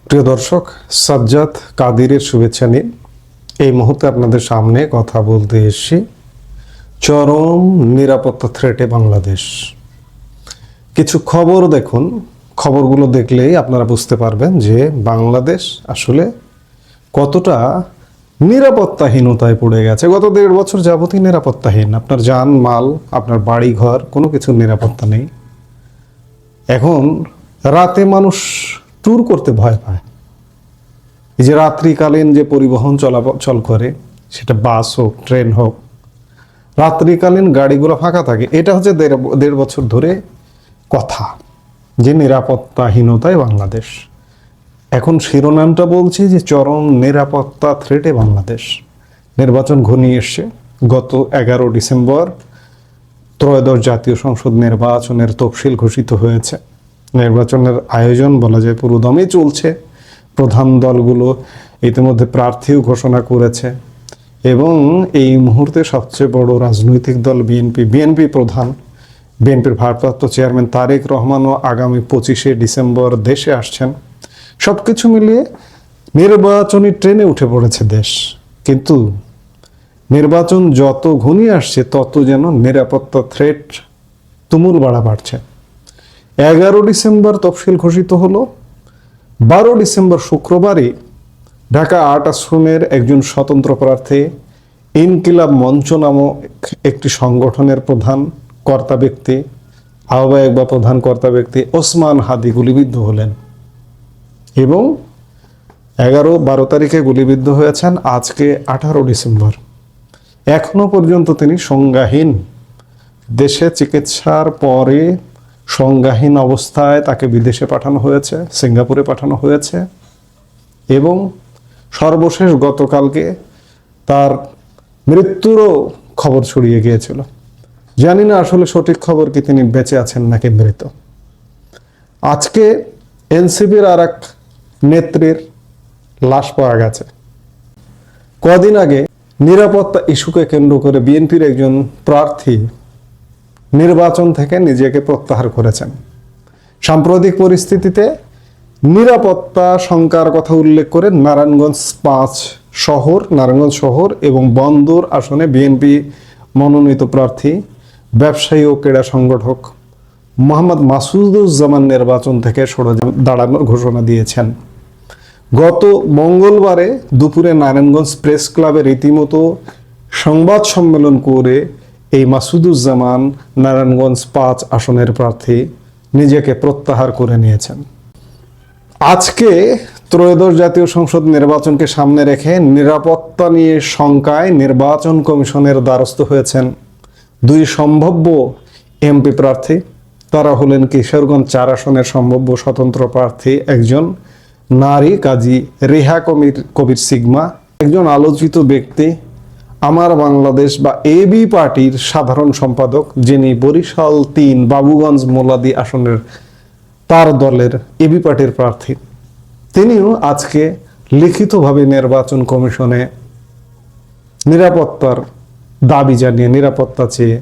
প্রিয় দর্শক, সাজ্জাদ কাদিরের শুভেচ্ছা নিন। এই মুহূর্তে আপনাদের সামনে কথা বলতে এসেছি চরম নিরাপত্তা থ্রেটে বাংলাদেশ। কিছু খবর দেখুন, খবরগুলো দেখলেই আপনারা বুঝতে পারবেন যে বাংলাদেশ আসলে কতটা নিরাপত্তাহীনতায় পড়ে গেছে। গত 1.5 বছর যাবতই নিরাপত্তাহীন। আপনার যান মাল, আপনার বাড়ি ঘর, কোনো কিছুর নিরাপত্তা নেই। এখন রাতে মানুষ ট্যুর করতে ভয় পায়। এই যে রাত্রিকালীন যে পরিবহন চলাচল করে, সেটা বাস হোক, ট্রেন হোক, রাত্রিকালীন গাড়িগুলো ফাঁকা থাকে। এটা হচ্ছে 1.5 বছর ধরে কথা যে নিরাপত্তাহীনতায় বাংলাদেশ। এখন শিরোনামটা বলছি যে চরম নিরাপত্তা থ্রেটে বাংলাদেশ। নির্বাচন ঘনিয়ে এসছে। গত 11 ডিসেম্বর ত্রয়োদশ জাতীয় সংসদ নির্বাচনের তফসিল ঘোষিত হয়েছে। নির্বাচনের আয়োজন বলা যায় পুরোদমে চলছে। প্রধান দলগুলো ইতিমধ্যে প্রার্থীও ঘোষণা করেছে এবং এই মুহূর্তে সবচেয়ে বড় রাজনৈতিক দল বিএনপি প্রধান, বিএনপির ভারপ্রাপ্ত চেয়ারম্যান তারেক রহমানও আগামী 25শে ডিসেম্বর দেশে আসছেন। সব কিছু মিলিয়ে নির্বাচনী ট্রেনে উঠে পড়েছে দেশ। কিন্তু নির্বাচন যত ঘনিয়ে আসছে তত যেন নিরাপত্তা থ্রেট তুমুল বাড়ছে। 11 ডিসেম্বর তফসিল ঘোষিত হলো। 12 ডিসেম্বর শুক্রবারই ঢাকা 8 আসনের একজন স্বতন্ত্র প্রার্থী ইনকিলাব মঞ্চ নামক একটি সংগঠনের প্রধান কর্তা ব্যক্তি, আহ্বায়ক বা প্রধান কর্তা ব্যক্তি ওসমান হাদি গুলিবিদ্ধ হলেন এবং 11-12 তারিখে গুলিবিদ্ধ হয়েছেন। আজকে 18 ডিসেম্বর, এখনো পর্যন্ত তিনি সংজ্ঞাহীন। দেশে চিকিৎসার পরে সংজ্ঞাহীন অবস্থায় তাকে বিদেশে পাঠানো হয়েছে, সিঙ্গাপুরে পাঠানো হয়েছে এবং সর্বশেষ গতকালকে তার মৃত্যুরও খবর ছড়িয়ে গিয়েছিল। জানি না আসলে সঠিক খবর কি তিনি বেঁচে আছেন নাকি মৃত। আজকে এনসিপির আর এক নেত্রীর লাশ পাওয়া গেছে। কদিন আগে নিরাপত্তা ইস্যুকে কেন্দ্র করে বিএনপির একজন প্রার্থী নির্বাচন থেকে নিজেকে প্রত্যাহার করেছেন। সাম্প্রতিক পরিস্থিতিতে নিরাপত্তা শঙ্কার কথা উল্লেখ করে নারায়ণগঞ্জ শহর এবং বন্দর আসনে বিএনপি মনোনীত প্রার্থী ব্যবসায়ী ও ক্রীড়া সংগঠক মোহাম্মদ মাসুদুজ্জামান নির্বাচন থেকে সরে দাঁড়ানোর ঘোষণা দিয়েছেন। গত মঙ্গলবারে দুপুরে নারায়ণগঞ্জ প্রেস ক্লাবে রীতিমতো সংবাদ সম্মেলন করে এই মাসুদুজ্জামান নারায়ণগঞ্জ 5 আসনের প্রার্থী নিজেকে প্রত্যাহার করে নিয়েছেন। আজকে ত্রয়োদশ জাতীয় সংসদ নির্বাচনকে সামনে রেখে নিরাপত্তা নিয়ে শঙ্কায় নির্বাচন কমিশনের দ্বারস্থ হয়েছেন 2 সম্ভাব্য এমপি প্রার্থী। তারা হলেন কিশোরগঞ্জ 4 আসনের সম্ভাব্য স্বতন্ত্র প্রার্থী একজন নারী কাজী রেহা কবির সিগমা, একজন আলোচিত ব্যক্তি আমার বাংলাদেশ বা এবি পার্টির সাধারণ সম্পাদক, যিনি বরিশাল 3 বাবুগঞ্জ মোলাদি আসনের তার দলের এবি পার্টির প্রার্থী। তিনিও আজকে লিখিতভাবে নির্বাচন কমিশনে নিরাপত্তার দাবি জানিয়ে, নিরাপত্তা চেয়ে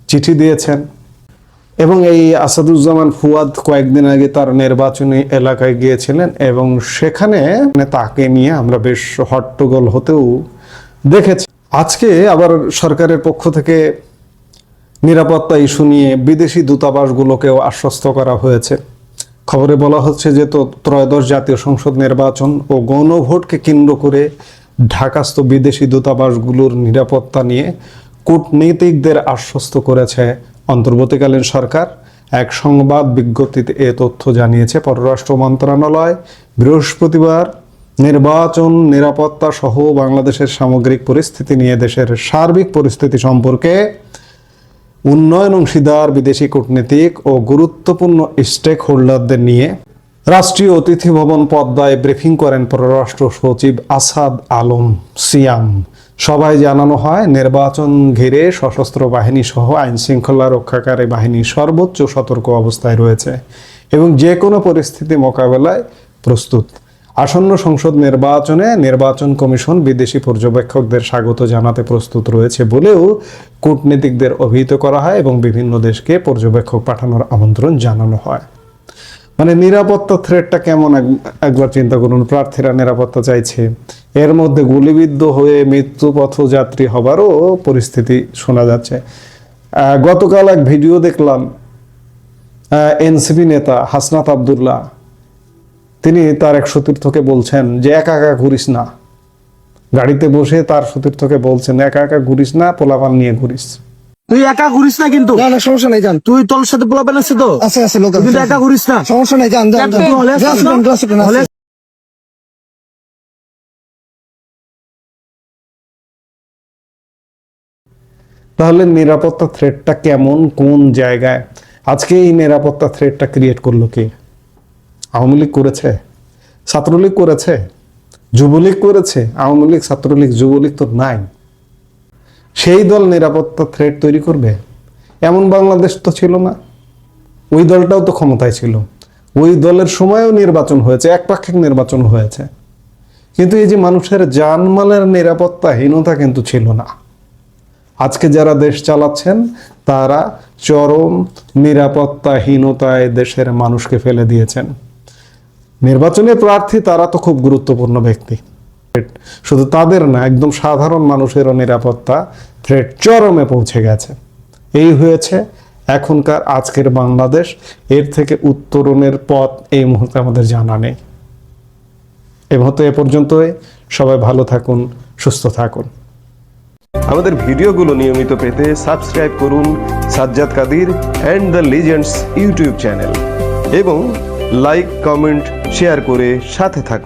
চিঠি দিয়েছেন এবং এই আসাদুজ্জামান ফুয়াদ কয়েকদিন আগে তার নির্বাচনী এলাকায় গিয়েছিলেন এবং সেখানে তাকে নিয়ে আমরা বেশ হট্টগোল হতেও দেখেছি। আজকে আবার সরকারের পক্ষ থেকে নিরাপত্তা ইস্যু নিয়ে বিদেশি দূতাবাসগুলোকেও আশ্বস্ত করা হয়েছে। খবরে বলা হচ্ছে যে ত্রয়োদশ জাতীয় সংসদ নির্বাচন ও গণভোটকে কেন্দ্র করে ঢাকাস্থ বিদেশি দূতাবাসগুলোর নিরাপত্তা নিয়ে কূটনীতিকদের আশ্বস্ত করেছে অন্তর্বর্তীকালীন সরকার। এক সংবাদ বিজ্ঞপ্তিতে এ তথ্য জানিয়েছে পররাষ্ট্র মন্ত্রণালয়। বৃহস্পতিবার নির্বাচন, নিরাপত্তা সহ বাংলাদেশের সামগ্রিক পরিস্থিতি নিয়ে দেশের সার্বিক পরিস্থিতি সম্পর্কে উন্নয়ন অংশীদার, বিদেশি কূটনীতিক ও গুরুত্বপূর্ণ স্টেক হোল্ডারদের নিয়ে রাষ্ট্রীয় অতিথি ভবন পদ্মায় ব্রিফিং করেন পররাষ্ট্র সচিব আসাদ আলম সিয়াম। সবাই জানানো হয় নির্বাচন ঘিরে সশস্ত্র বাহিনী সহ আইন শৃঙ্খলা রক্ষাকারী বাহিনী সর্বোচ্চ সতর্ক অবস্থায় রয়েছে এবং যে কোনো পরিস্থিতি মোকাবেলায় প্রস্তুত। আসন্ন সংসদ নির্বাচনে নির্বাচন কমিশন বিদেশি পর্যবেক্ষকদের স্বাগত জানাতে প্রস্তুত রয়েছে বলেও কূটনীতিকদের অভিহিত করা হয় এবং বিভিন্ন দেশকে পর্যবেক্ষক পাঠানোর আমন্ত্রণ জানানো হয়। মানে নিরাপত্তা থ্রেটটা কেমন একবার চিন্তা করুন। প্রার্থীরা নিরাপত্তা চাইছে, এর মধ্যে গুলিবিদ্ধ হয়ে মৃত্যু পথযাত্রী হবারও পরিস্থিতি শোনা যাচ্ছে। গতকাল এক ভিডিও দেখলাম, এনসিপি নেতা হাসনাত আব্দুল্লাহ তিনি তার এক সতীর্থকে বলছেন যে একা একা ঘুরিস না, গাড়িতে বসে তার সতীর্থকে বলছেন একা একা ঘুরিস না, পোলাপান নিয়ে ঘুরিস। তুই একা ঘুরিস না কিন্তু। না না সমস্যা নাই, যান। তুই তোর সাথে পোলাপেন আছে তো? আছে আছে লোক তুই আছে। কিন্তু একা ঘুরিস না। সমস্যা নাই, যান যান যান। তুই হলে আসিস না? হলে তাহলে নিরাপত্তা থ্রেটটা কেমন, কোন জায়গায়? আজকে এই নিরাপত্তা থ্রেটটা ক্রিয়েট করলো কে? আওয়ামী লীগ করেছে? ছাত্রলীগ করেছে? যুবলীগ করেছে? আওয়ামী লীগ, ছাত্রলীগ, যুবলীগ তো নাই। সেই দল নিরাপত্তা থ্রেট তৈরি করবে? এমন বাংলাদেশ তো ছিল না। ওই দলটাও তো ক্ষমতায় ছিল, ওই দলের সময়ও নির্বাচন হয়েছে, একপাক্ষিক নির্বাচন হয়েছে, কিন্তু এই যে মানুষের জানমালের নিরাপত্তাহীনতা কিন্তু ছিল না। আজকে যারা দেশ চালাচ্ছেন তারা চরম নিরাপত্তাহীনতায় দেশের মানুষকে ফেলে দিয়েছেন। নির্বাচনী প্রার্থী তারা তো খুব গুরুত্বপূর্ণ ব্যক্তি, শুধু তাদের না, একদম সাধারণ মানুষেরও নিরাপত্তা থ্রেট চরমে পৌঁছে গেছে। এই হয়েছে এখনকার আজকের বাংলাদেশ। এর থেকে উত্তরণের পথ এই মুহূর্তে আমাদের জানা নেই। এই মুহূর্তে এ পর্যন্তই। সবাই ভালো থাকুন, সুস্থ থাকুন। আমাদের ভিডিওগুলো নিয়মিত পেতে সাবস্ক্রাইব করুন Sajjad Kadir and the legends YouTube channel এবং লাইক, কমেন্ট, শেয়ার করে সাথে থাকুন।